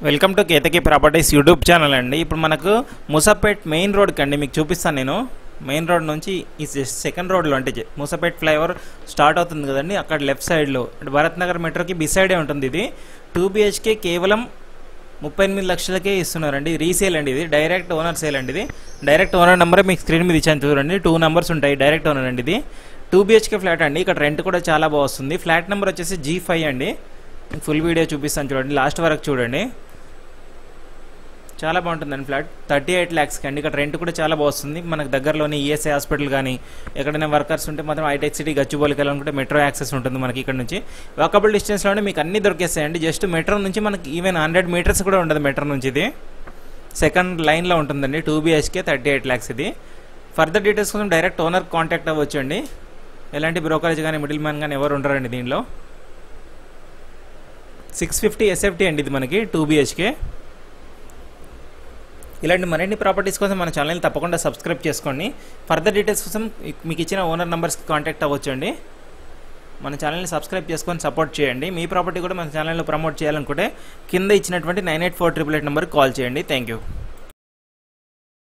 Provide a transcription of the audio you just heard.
Welcome to Ketaki properties YouTube channel అండి. ఇప్పుడు మనకు ముసాపేట్ మెయిన్ రోడ్ కండి మీకు చూపిస్తాను. నేను మెయిన్ రోడ్ నుంచి ఈ సెకండ్ రోడ్లో అంటే ముసాపేట్ ఫ్లైఓవర్ స్టార్ట్ అవుతుంది కదండి, అక్కడ లెఫ్ట్ సైడ్లో భరత్ నగర్ మెట్రోకి బిసైడే ఉంటుంది. ఇది 2 BHK కేవలం 38 లక్షలకే ఇస్తున్నారండి. రీసేల్ అండి, ఇది డైరెక్ట్ ఓనర్ సేల్ అండి. ఇది డైరెక్ట్ ఓనర్ నెంబర్ మీకు స్క్రీన్ మీద ఇచ్చాను చూడండి, 2 నెంబర్స్ ఉంటాయి. డైరెక్ట్ ఓనర్ అండి. ఇది 2 BHK ఫ్లాట్ అండి. ఇక్కడ రెంట్ కూడా చాలా బాగుంది. ఫ్లాట్ నెంబర్ వచ్చేసి G5 అండి. ఫుల్ వీడియో చూపిస్తాను చూడండి, లాస్ట్ వరకు చూడండి. చాలా బాగుంటుందండి ఫ్లాట్. 38 lakhs అండి. ఇక్కడ రెంట్ కూడా చాలా బాగుంది. మనకు దగ్గరలోని ESI హాస్పిటల్ కానీ ఎక్కడైనా వర్కర్స్ ఉంటే మాత్రం హైటెక్ సిటీ గచ్చిబౌలికి వెళ్ళాలనుకుంటే మెట్రో యాక్సెస్ ఉంటుంది మనకి. ఇక్కడ నుంచి వాకబుల్ డిస్టెన్స్లోనే మీకు అన్ని దొరికేస్తాయండి. జస్ట్ మెట్రో నుంచి మనకి ఈవెన్ 100 meters కూడా ఉండదు మెట్రో నుంచి. ఇది సెకండ్ లైన్లో ఉంటుందండి. 2 BHK 38 lakhs. ఇది ఫర్దర్ డీటెయిల్స్ కోసం డైరెక్ట్ ఓనర్ కాంటాక్ట్ అవ్వచ్చు అండి. ఎలాంటి బ్రోకరేజ్ కానీ మిడిల్ మ్యాన్ కానీ ఎవరు ఉండరండి దీనిలో. 650 SFT అండి ఇది మనకి 2 BHK. ఇలాంటి మరిన్ని ప్రాపర్టీస్ కోసం మన ఛానల్ని తప్పకుండా సబ్స్క్రైబ్ చేసుకోండి. ఫర్దర్ డీటెయిల్స్ కోసం మీకు ఇచ్చిన ఓనర్ నెంబర్స్కి కాంటాక్ట్ అవ్వచ్చు అండి. మన ఛానల్ని సబ్స్క్రైబ్ చేసుకొని సపోర్ట్ చేయండి. మీ ప్రాపర్టీ కూడా మన ఛానల్లో ప్రమోట్ చేయాలనుకుంటే కింద ఇచ్చినటువంటి 984888 నెంబర్కి కాల్ చేయండి. Thank you.